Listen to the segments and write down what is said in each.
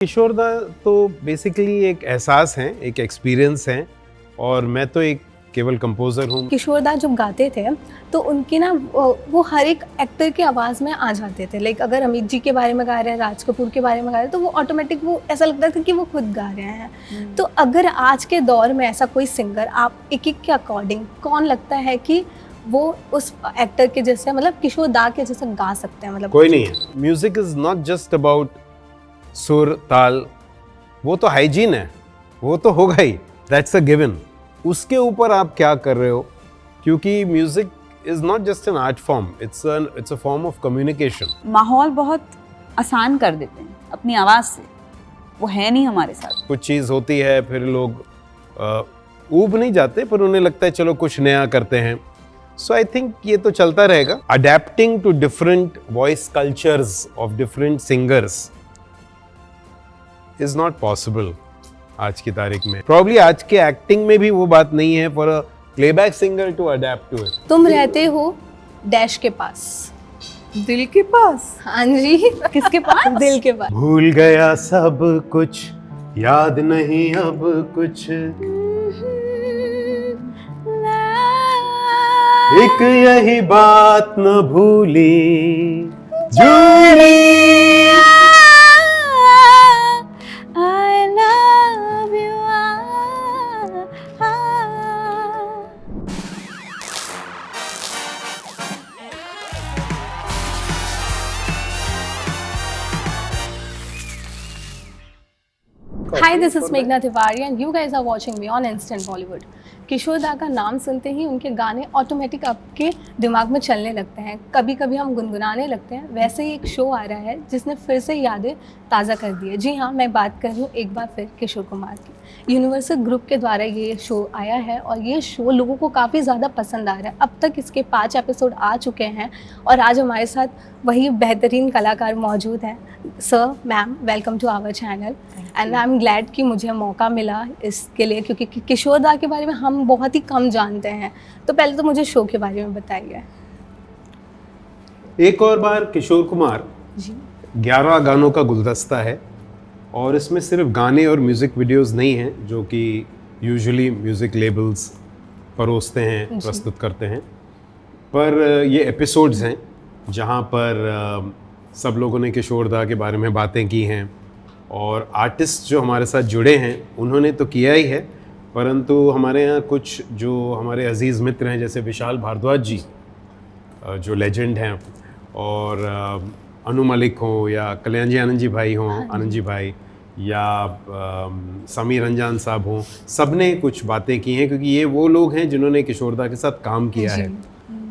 किशोर दा तो बेसिकली एक एहसास है, एक एक्सपीरियंस है और मैं तो एक केवल कंपोजर हूँ। किशोर दा जब गाते थे तो उनकी ना वो हर एक एक्टर की आवाज़ में आ जाते थे। लाइक अगर अमित जी के बारे में गा रहे हैं, राज कपूर के बारे में गा रहे हैं, तो वो ऑटोमेटिक वो ऐसा लगता था कि वो खुद गा रहे हैं। तो अगर आज के दौर में ऐसा कोई सिंगर आप एक के अकॉर्डिंग कौन लगता है कि वो उस एक्टर के जैसे मतलब किशोर दा के जैसे गा सकते हैं? मतलब कोई नहीं है। Music is not just about सुर ताल, वो तो हाइजीन है, वो तो होगा ही, दैट्स अ गिवन। उसके ऊपर आप क्या कर रहे हो, क्योंकि music is not just an art form, it's a form of communication. माहौल बहुत आसान कर देते हैं अपनी आवाज़ से, वो है नहीं हमारे साथ। कुछ चीज़ होती है फिर लोग ऊब नहीं जाते, पर उन्हें लगता है चलो कुछ नया करते हैं। सो आई थिंक ये तो चलता रहेगा। Adapting to different voice cultures of different singers is not possible आज की तारीख में। प्रॉब्ली आज के एक्टिंग में भी वो बात नहीं है for a playback singer to adapt to it. तुम रहते हो डैश के पास, दिल के पास? हाँ जी। किसके पास? दिल के पास। भूल गया सब कुछ, याद नहीं अब कुछ, एक यही बात न भूली Jully. I love you. Hi, this is Meghna Tiwari and you guys are watching me on Instant Bollywood. किशोर दा का नाम सुनते ही उनके गाने ऑटोमेटिक आपके दिमाग में चलने लगते हैं, कभी कभी हम गुनगुनाने लगते हैं। वैसे ही एक शो आ रहा है जिसने फिर से यादें ताज़ा कर दी है। जी हाँ, मैं बात कर रही हूँ एक बार फिर किशोर कुमार की। यूनिवर्सल ग्रुप के द्वारा ये शो आया है और ये शो लोगों को काफ़ी ज़्यादा पसंद आ रहा है। अब तक इसके 5 एपिसोड आ चुके हैं और आज हमारे साथ वही बेहतरीन कलाकार मौजूद हैं। Sir, ma'am, welcome to our channel and I am glad कि मुझे मौका मिला इसके लिए, क्योंकि किशोर दा के बारे में हम बहुत ही कम जानते हैं। तो पहले तो मुझे शो के बारे में बताइए। एक और बार किशोर कुमार जी 11 गानों का गुलदस्ता है और इसमें सिर्फ गाने और म्यूज़िक वीडियोस नहीं हैं जो कि यूजुअली म्यूज़िक लेबल्स परोसते हैं, प्रस्तुत करते हैं, पर ये एपिसोड्स हैं जहाँ पर सब लोगों ने किशोर दा के बारे में बातें की हैं और आर्टिस्ट जो हमारे साथ जुड़े हैं उन्होंने तो किया ही है, परंतु हमारे यहाँ कुछ जो हमारे अजीज़ मित्र हैं जैसे विशाल भारद्वाज जी जो लेजेंड हैं, और अनु मलिक हों या कल्याण जी आनंद जी भाई हों, आनंद जी भाई, या समीर रंजान साहब हों, सब ने कुछ बातें की हैं क्योंकि ये वो लोग हैं जिन्होंने किशोर दा के साथ काम किया है।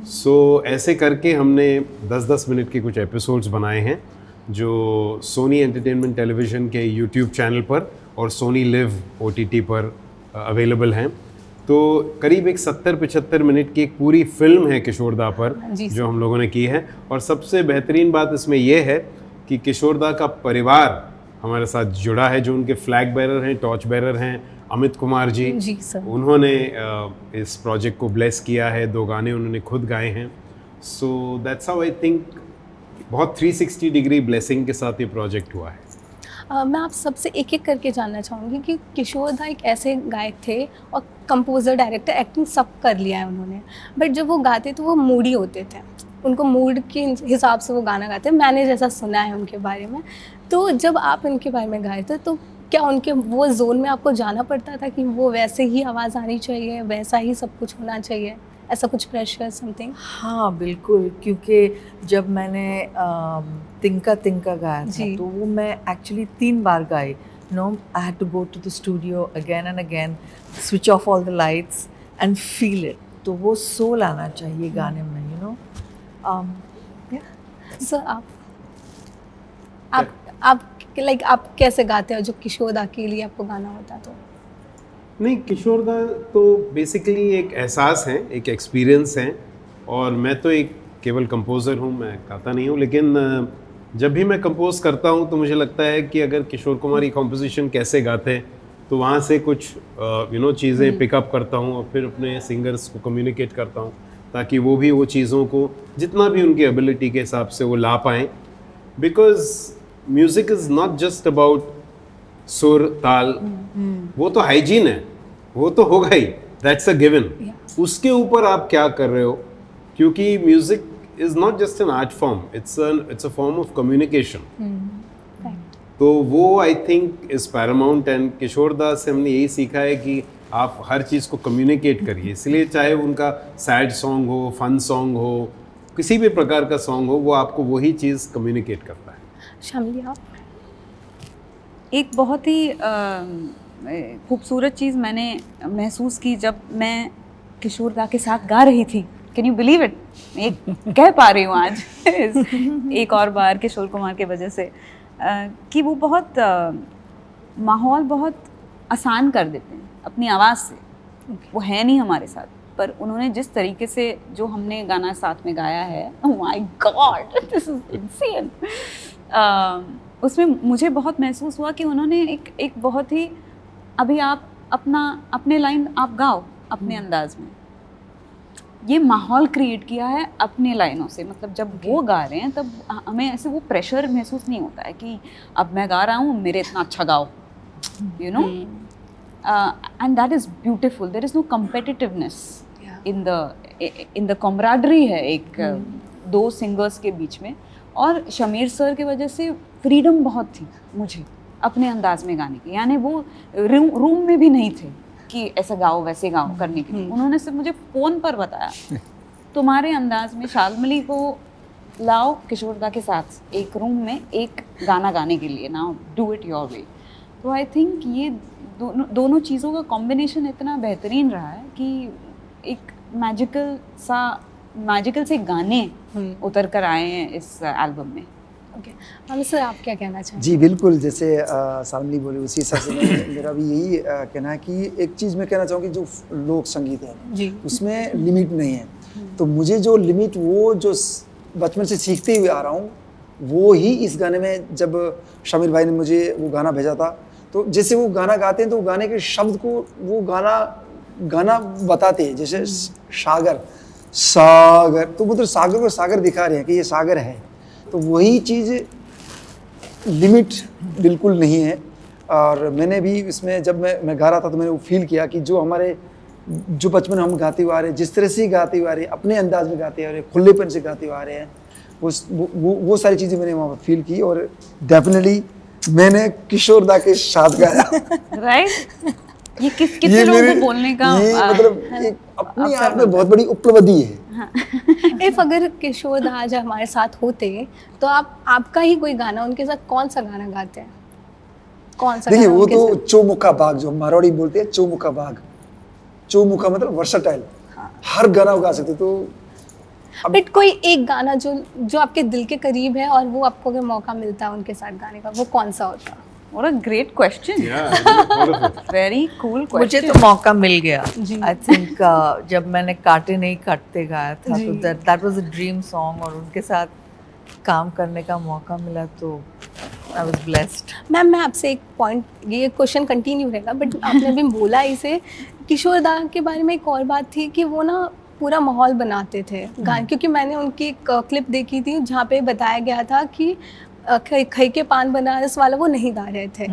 सो ऐसे करके हमने 10-10 मिनट के कुछ एपिसोड्स बनाए हैं जो सोनी एंटरटेनमेंट टेलीविज़न के यूट्यूब चैनल पर और सोनी लिव OTT पर अवेलेबल हैं। तो करीब एक 70-75 मिनट की एक पूरी फिल्म है किशोर दा पर जो हम लोगों ने की है। और सबसे बेहतरीन बात इसमें यह है कि किशोर दा का परिवार हमारे साथ जुड़ा है, जो उनके फ्लैग बेरर हैं, टॉर्च बेरर हैं, अमित कुमार जी सर। उन्होंने इस प्रोजेक्ट को ब्लेस किया है, 2 गाने उन्होंने खुद गाए हैं। So that's how I think बहुत 360 डिग्री ब्लेसिंग के साथ ये प्रोजेक्ट हुआ है। मैं आप सबसे एक एक करके जानना चाहूँगी कि किशोर दा एक ऐसे गायक थे और कंपोज़र, डायरेक्टर, एक्टिंग सब कर लिया है उन्होंने, बट जब वो गाते तो वो मूडी होते थे, उनको मूड के हिसाब से वो गाना गाते हैं। मैंने जैसा सुना है उनके बारे में, तो जब आप इनके बारे में गाए थे तो क्या उनके वो जोन में आपको जाना पड़ता था कि वो वैसे ही आवाज़ आनी चाहिए, वैसा ही सब कुछ होना चाहिए, ऐसा कुछ प्रेशर समथिंग? हाँ बिल्कुल, क्योंकि जब मैंने तिनका तिनका गाया था तो वो मैं एक्चुअली 3 बार गाई। No, I had to go to the studio again and again, switch off all the lights and feel it. तो वो सोल आना चाहिए गाने में, यू नो। सर, आप कैसे गाते हो जो किशोर दा के लिए आपको गाना होता तो? नहीं, किशोर दा तो बेसिकली एक एहसास है, एक एक्सपीरियंस है और मैं तो एक केवल कंपोज़र हूँ, मैं गाता नहीं हूँ। लेकिन जब भी मैं कंपोज करता हूँ तो मुझे लगता है कि अगर किशोर कुमार की कॉम्पोजिशन कैसे गाते हैं तो वहाँ से कुछ चीज़ें पिकअप करता हूँ और फिर अपने सिंगर्स को कम्युनिकेट करता हूँ ताकि वो भी वो चीज़ों को जितना भी उनकी एबिलिटी के हिसाब से वो ला पाएँ। Because music is not just about सुर ताल, वो तो हाइजीन है, वो तो होगा ही, दैट्स अ गिवन। उसके ऊपर आप क्या कर रहे हो, क्योंकि music is not just an art form, it's a form of communication. तो वो I think is paramount, and Kishore Das से हमने यही सीखा है कि आप हर चीज़ को कम्युनिकेट करिए, इसलिए चाहे उनका सैड सॉन्ग हो, फन सॉन्ग हो, किसी भी प्रकार का सॉन्ग हो, वो आपको वही चीज़ कम्युनिकेट करता है। शामिली आप? एक बहुत ही खूबसूरत चीज़ मैंने महसूस की जब मैं किशोर दा के साथ गा रही थी। Can you believe it? एक कह पा रही हूँ आज एक और बार किशोर कुमार के वजह से कि वो बहुत माहौल बहुत आसान कर देते हैं अपनी आवाज़ से। वो है नहीं हमारे साथ, पर उन्होंने जिस तरीके से जो हमने गाना साथ में गाया है, oh my God this is insane, उसमें मुझे बहुत महसूस हुआ कि उन्होंने एक बहुत ही, अभी आप अपने लाइन आप गाओ अपने अंदाज में, ये माहौल क्रिएट किया है अपने लाइनों से। मतलब जब वो गा रहे हैं तब हमें ऐसे वो प्रेशर महसूस नहीं होता है कि अब मैं गा रहा हूँ मेरे इतना अच्छा गाओ, you know, and that is beautiful. There is no competitiveness in the camaraderie है एक दो सिंगर्स के बीच में। और शमीर सर की वजह से फ्रीडम बहुत थी मुझे अपने अंदाज में गाने की, यानी वो रूम में भी नहीं थे कि ऐसा गाओ वैसे गाओ करने के लिए। उन्होंने सिर्फ मुझे फ़ोन पर बताया तुम्हारे अंदाज में शाल्मली को लाओ किशोर दा के साथ एक रूम में एक गाना गाने के लिए, now do it your way. तो आई थिंक ये दोनों चीज़ों का कॉम्बिनेशन इतना बेहतरीन रहा है कि एक मैजिकल से गाने उतर कर आए हैं इस एल्बम में। ओके हम सर, आप क्या कहना चाहेंगे? जी बिल्कुल, जैसे शामिली बोली उसी हिसाब से मेरा भी यही कहना है कि एक चीज़ मैं कहना चाहूँगी, जो लोक संगीत है जी, उसमें लिमिट नहीं है। तो मुझे जो लिमिट, वो जो बचपन से सीखते हुए आ रहा हूँ, वो ही इस गाने में, जब शामिर भाई ने मुझे वो गाना भेजा था, तो जैसे वो गाना गाते हैं तो गाने के शब्द को वो गाना बताते हैं, जैसे सागर, तो मतलब सागर को सागर दिखा रहे हैं कि ये सागर है। तो वही चीज़ लिमिट बिल्कुल नहीं है। और मैंने भी इसमें जब मैं गा रहा था तो मैंने वो फील किया कि जो बचपन हम गाते हुए आ रहे हैं, जिस तरह से गाते हुए आ रहे हैं, अपने अंदाज में गाते आ रहे हैं, खुलेपन से गाते हुए आ रहे हैं, वो सारी चीज़ें मैंने वहाँ पर फील की। और डेफिनेटली मैंने किशोर दा के साथ गाया। राइट ये कितने लोगों को बोलने का मतलब एक अपने आप में बहुत बड़ी उपलब्धि है। इफ अगर किशोर दा आज हमारे साथ होते तो आपका ही कोई गाना उनके साथ कौन सा गाना गाते हैं? कौन सा? देखिए वो तो चौमुखा बाग, जो मारवाड़ी बोलते हैं चौमुखा बाग, चौमुखा मतलब वर्सटाइल, हर गाना गा सकते। तो बट कोई एक गाना जो आपके दिल के करीब है और वो आपको अगर मौका मिलता है उनके साथ गाने का, वो कौन सा होता? What a great question. Very cool question. मुझे तो मौका मिल गया। जी। आई थिंक जब मैंने काटे नहीं काटते गाया था तो that was a dream song, और उनके साथ काम करने का मौका मिला तो आई वाज ब्लेस्ड। मैम मैं आपसे एक पॉइंट, ये क्वेश्चन कंटिन्यू रहेगा बट आपने अभी बोला इसे, किशोर दा के बारे में एक और बात थी कि वो ना पूरा माहौल बनाते थे गाने, क्योंकि मैंने उनकी एक क्लिप देखी थी जहाँ पे बताया गया था कि खई के पान बनारस वाला वो नहीं गा रहे थे।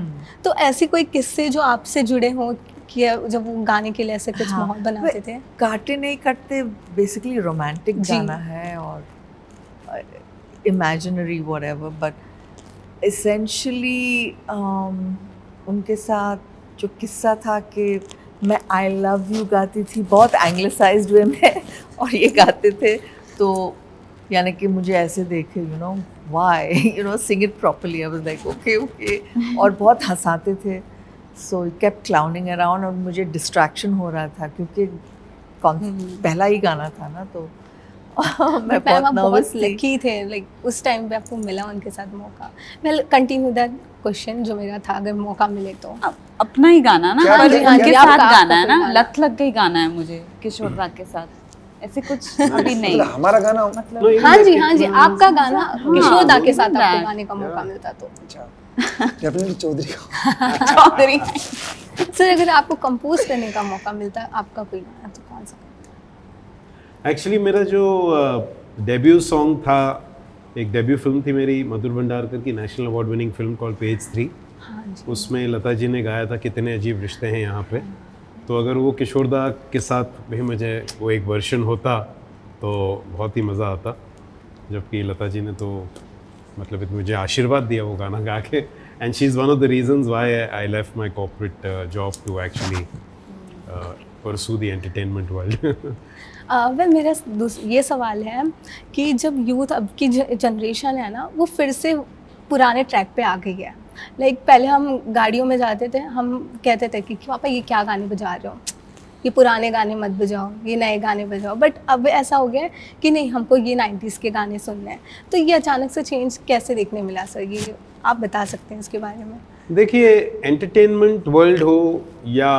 तो ऐसी कोई किस्से जो आपसे जुड़े हों कि जब वो गाने के लिए ऐसे कुछ माहौल बनाते थे? काटे नहीं काटते बेसिकली रोमांटिक गाना है और इमेजिनरी व्हाटएवर, बट एसेंशियली उनके साथ जो किस्सा था कि मैं आई लव यू गाती थी बहुत एंग्लिसाइज्ड वे में और ये गाते थे, तो यानी कि मुझे ऐसे देखे why sing it properly, I was like okay और बहुत हंसाते थे। सो केप्ट क्लाउनिंग अराउंड और मुझे डिस्ट्रैक्शन हो रहा था क्योंकि पहला ही गाना था ना, तो मैं बहुत नर्वस लकी थे लाइक उस टाइम पे आपको मिला उनके साथ मौका। वेल कंटिन्यू दैट क्वेश्चन जो मेरा था, अगर मौका मिले तो अपना ही गाना ना, क्या- पर क्या- उनके क्या- साथ गाना है ना, लत लग गई गाना है मुझे किशोर दा के साथ, ऐसे कुछ अभी नहीं। मतलब हमारा गाना मतलब हाँ जी आपका गाना किशोर दा के साथ आपको गाने का मौका मिलता तो अच्छा डेफिनेटली चौधरी का। चौधरी सर अगर आपको कंपोज करने का मौका मिलता आपका कोई गाना तो कौन सा? एक्चुअली मेरा जो डेब्यू सॉन्ग था, एक डेब्यू फिल्म थी मेरी मधुर भंडारकर की, national award winning film called page 3। हाँ जी। उसमें लता जी ने गाया था कितने अजीब रिश्ते हैं यहाँ पे। तो अगर वो किशोर दा के साथ भी मुझे वो एक वर्शन होता तो बहुत ही मज़ा आता, जबकि लता जी ने तो मतलब मुझे आशीर्वाद दिया वो गाना गा के, and she is one of the reasons why I left my corporate job to actually pursue the entertainment world. Well मेरा ये सवाल है कि जब यूथ अब की जनरेशन है ना, वो फिर से पुराने ट्रैक पे आ गई है। लाइक पहले हम गाड़ियों में जाते थे, हम कहते थे कि पापा ये क्या गाने बजा रहे हो, ये पुराने गाने मत बजाओ, ये नए गाने बजाओ। बट अब ऐसा हो गया है कि नहीं, हमको ये 90s के गाने सुनने हैं। तो ये अचानक से चेंज कैसे देखने मिला सर, ये आप बता सकते हैं इसके बारे में? देखिए, एंटरटेनमेंट वर्ल्ड हो या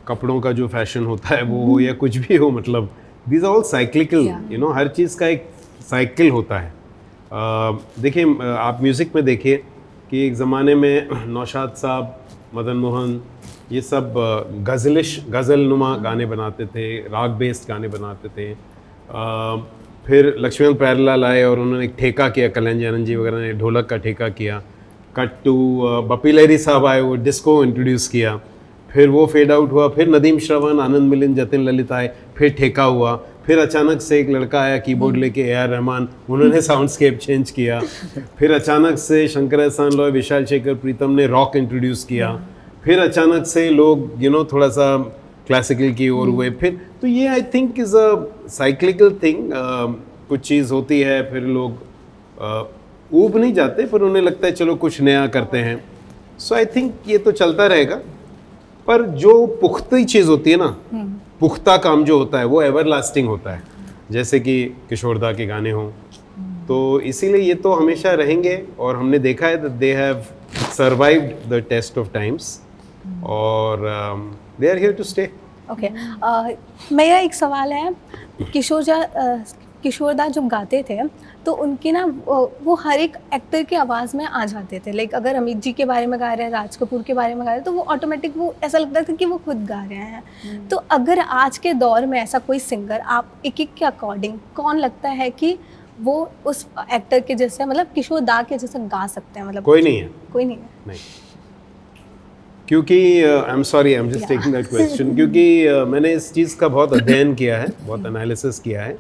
कपड़ों का जो फैशन होता है वो हो या कुछ भी हो, मतलब these are all cyclical, you know, हर चीज़ का एक साइकिल होता है। देखिए, आप म्यूज़िक में देखिए कि एक ज़माने में नौशाद साहब, मदन मोहन, ये सब गज़ल नुमा गाने बनाते थे, राग बेस्ड गाने बनाते थे। फिर लक्ष्मण प्यारेलाल आए और उन्होंने एक ठेका किया, कल्याण आनंद जी वगैरह ने ढोलक का ठेका किया। कट टू बप्पी लहरी साहब आए, वो डिस्को इंट्रोड्यूस किया, फिर वो फेड आउट हुआ। फिर नदीम श्रवण, आनंद मिलिंद, जतिन ललित आए, फिर ठेका हुआ। फिर अचानक से एक लड़का आया कीबोर्ड लेके, ए.आर. रहमान, उन्होंने साउंडस्केप चेंज किया। फिर अचानक से शंकर एहसान लॉय, विशाल शेखर प्रीतम ने रॉक इंट्रोड्यूस किया। फिर अचानक से लोग थोड़ा सा क्लासिकल की ओर हुए। फिर तो ये I think is a cyclical thing. कुछ चीज़ होती है, फिर लोग ऊब नहीं जाते, पर उन्हें लगता है चलो कुछ नया करते हैं। सो आई थिंक ये तो चलता रहेगा। पर जो पुख्ती चीज़ होती है ना, पुख्ता काम जो होता है वो एवर लास्टिंग होता है, जैसे कि किशोर दा के गाने हों। तो इसीलिए ये तो हमेशा रहेंगे, और हमने देखा है that they have survived the test of times, और they are here to stay. Okay, मेरा एक सवाल है, किशोर दा जब गाते थे तो उनकी ना वो हर एक एक्टर की आवाज़ में आ जाते थे। लाइक अगर अमित जी के बारे में गा रहे हैं, राज कपूर के बारे में गा रहे हैं, तो वो ऑटोमेटिक वो ऐसा लगता था कि वो खुद गा रहे हैं। तो अगर आज के दौर में ऐसा कोई सिंगर, आप एक के अकॉर्डिंग कौन लगता है कि वो उस एक्टर के जैसे, मतलब किशोर दा के जैसे गा सकते हैं? मतलब कोई नहीं है, कोई नहीं है। नहीं, क्योंकि I am sorry, I am just taking that question, क्योंकि मैंने इस चीज़ का बहुत अध्ययन किया है, बहुत एनालिसिस किया है,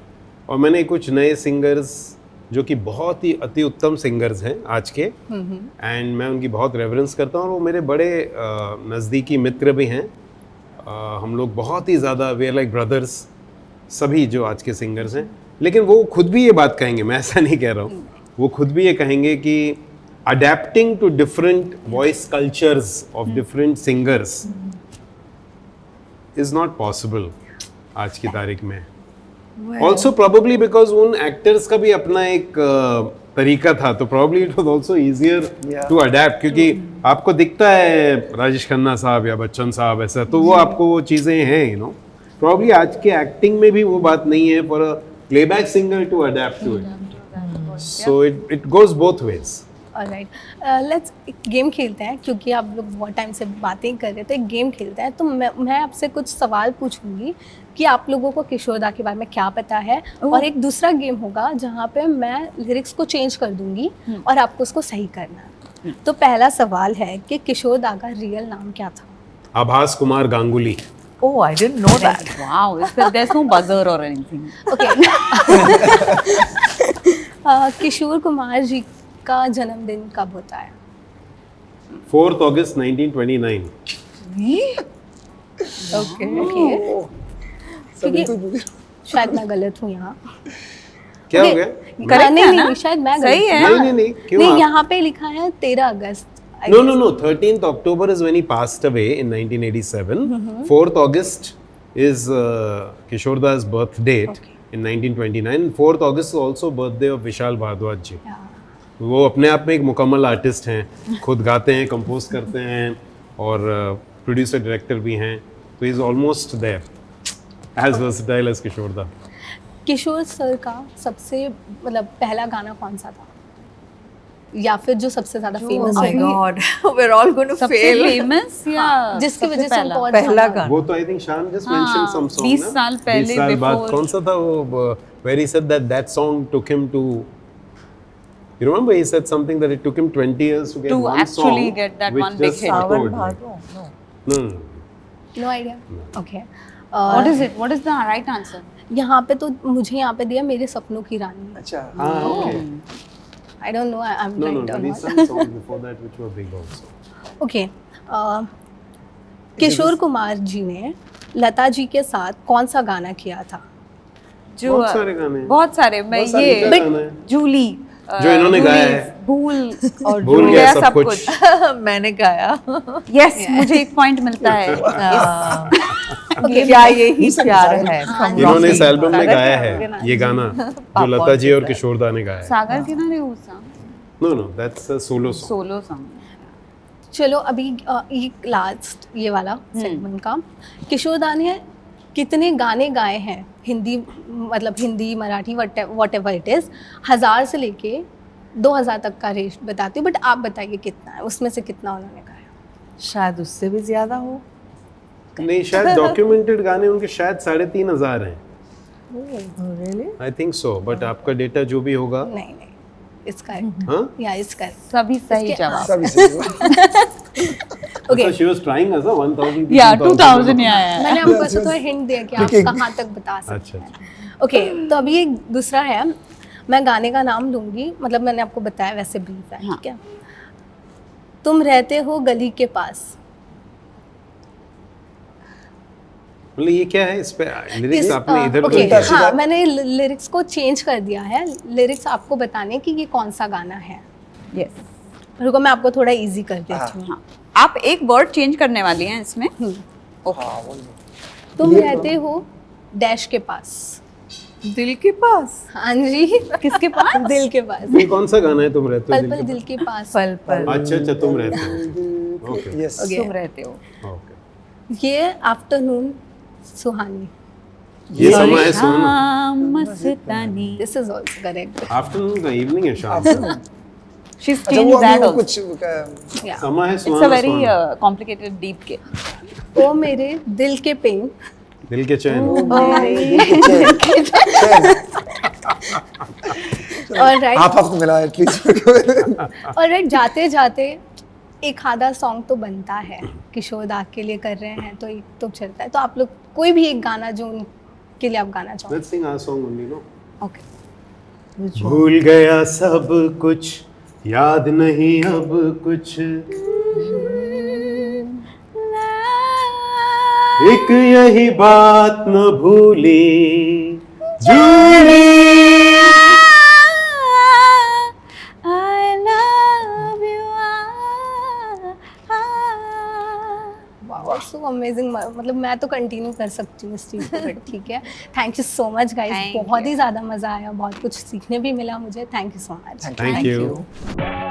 और मैंने कुछ नए सिंगर्स जो कि बहुत ही अति उत्तम सिंगर्स हैं आज के, एंड मैं उनकी बहुत रेवरेंस करता हूँ, और वो मेरे बड़े नज़दीकी मित्र भी हैं। हम लोग बहुत ही ज़्यादा, वी आर लाइक ब्रदर्स, सभी जो आज के सिंगर्स हैं। लेकिन वो खुद भी ये बात कहेंगे, मैं ऐसा नहीं कह रहा हूँ, वो खुद भी ये कहेंगे कि adapting to different voice cultures of different singers is not possible आज की तारीख में। ऑल्सो प्रॉबेबली बिकॉज उन एक्टर्स का भी अपना एक तरीका था, तो probably it was also easier to adapt, क्योंकि आपको दिखता है राजेश खन्ना साहब या बच्चन साहब ऐसा, तो वो आपको वो चीज़ें हैं, यू नो। प्रॉब्ली आज के एक्टिंग में भी वो बात नहीं है for a playback singer to adapt to it, so it goes both ways. Alright, let's एक गेम खेलते हैं, क्योंकि आप लोग बहुत टाइम से बातें कर रहे थे। एक गेम खेलते हैं, तो मैं आपसे कुछ सवाल पूछूंगी कि आप लोगों को किशोर दा के बारे में क्या पता है, और एक दूसरा गेम होगा जहाँ पे मैं लिरिक्स को चेंज कर दूंगी और आपको उसको सही करना है। तो पहला सवाल है कि किशोर दा का रियल नाम क्या था? Abhas Kumar Ganguly. Oh, I didn't know that. Wow, there's no buzzer or anything. Okay. Kishore Kumar ji का जन्मदिन कब होता है? 4 अगस्त 1929। Okay. क्योंकि शायद मैं गलत हूँ यहाँ। क्या हो गया? Correct नहीं है नहीं, ना? शायद मैं सही गलत है। हूँ। नहीं, क्यों नहीं, आप- यहाँ पे लिखा है 13 अगस्त। No, 13th October is when he passed away in 1987. 4th August is Kishore Da's birth date in 1929. 4th August is also birthday of Vishal Bhardwaj ji. वो अपने आप में एक मुकम्मल आर्टिस्ट हैं, खुद गाते हैं, कंपोज करते हैं, और प्रोड्यूसर डायरेक्टर भी हैं, तो is almost there as versatile as Kishore da. Kishore sir का सबसे मतलब पहला गाना कौन सा था, या फिर जो सबसे ज्यादा फेमस Oh my है, God, we're all going to सबसे fail. famous या जिसकी सबसे वजह से पहला? हमको और पहला ज़्यादा- गाना। वो तो आई थिंक शान जस्ट हाँ, मेंशन सम सॉन्ग 20 साल पहले 20 साल बाद before- कौन सा था वो, where he said that song took him to You remember he said something that it took him 20 years to get To one actually song get that which one big just hit. echoed Sawan me. Bhado no. No. No idea okay What is it? What is the right answer? यहाँ पे तो मुझे यहाँ पे दिया मेरे सपनों की रानी अच्छा Ah, okay. I don't know I am No, right but और he not sang songs before that which were big also. Okay Kishore Kumar ji ने लता जी के साथ कौन सा गाना किया था? जो बहुत सारे गाने हैं। बहुत सारे मैं बहुत सारे ये गाने हैं। जूली जो इन्होंने जूली, गाया है। भूल और भूल गया सब कुछ। मैंने गाया यस मुझे एक पॉइंट मिलता है क्या यही प्यार है from इन्होंने इस Rocky। एल्बम में सागर गाया किनारे। है ये गाना जो पापा लता जी के और साथ। किशोर दा ने गाया है। सागर किनारे उसा No, no, that's a solo song. Solo song चलो अभी एक लास्ट ये वाला सेगमेंट का किशोर दा ने कितने गाने गाए हैं हिंदी मतलब Hindi Marathi what ever it is 1000 से लेके 2000 तक का रेंज बताती हूँ बट आप बताइए कितना है उसमें से कितना उन्होंने गाया? शायद उससे भी ज्यादा हो नहीं शायद डॉक्यूमेंटेड गाने उनके शायद 3500 हैं really I think so but आपका डेटा जो भी होगा नहीं नहीं इसका है हाँ या इसका है सभी सही इसके- जवाब सभी सही okay she was trying as 1000 या 2000 ही आया है मैंने आपको ऐसा थोड़ा हिंट दिया कि आप क्योंकि- कहाँ तक बता सकते अच्छा, हैं ओके तो अभी एक दूसरा है मैं गाने का नाम लूँगी मतलब मैंने आपको बताया वैसे ब्रीफ है हाँ। ठीक है तुम रहते हो गली के पास मतलब ये क्या है इस पे लिरिक्स आपने इधर ओके उधर हाँ मैंने लिरिक्स को चेंज कर दिया है लिरिक्स आपको बताने कि ये कौन सा गाना है यस रुको मैं आपको थोड़ा इजी कर देती हूँ हाँ आप एक वर्ड चेंज करने वाली हैं इसमें हाँ बोल तुम रहते हो डैश के पास दिल के पास हाँ जी किसके पास दिल के पास ये कौन सा गाना है तुम रहते हो पल दिल पल के दिल के पास पल पल अच्छा अच्छा तुम रहते हो ओके यस Okay. तुम रहते हो ओके ये आफ्टरनून सुहानी ये समय है सोना शाम मस्तानी this is also correct afternoon का इवनिंग है शाम शी अच्छा चेंज वो दैट अभी वो आल्सो कुछ या समय है it's a Suhana very Suhana complicated deep के ओ मेरे दिल के पेन दिल के चैन और राइट आप आपको मिला एटलीस्ट और राइट जाते जाते एक आधा सॉन्ग तो बनता है किशोर दा के लिए कर रहे हैं तो एक तो चलता है तो आप लोग कोई भी एक गाना जो उनके लिए आप गाना चाहो let's sing our song only no okay भूल गया सब कुछ याद नहीं अब कुछ एक यही बात न भूली Julie I love you wow so amazing मतलब मैं तो कंटिन्यू कर सकती हूँ इस चीज़ को बट ठीक है thank you so much guys Thank बहुत you. ही ज़्यादा मज़ा आया बहुत कुछ सीखने भी मिला मुझे thank you so much thank you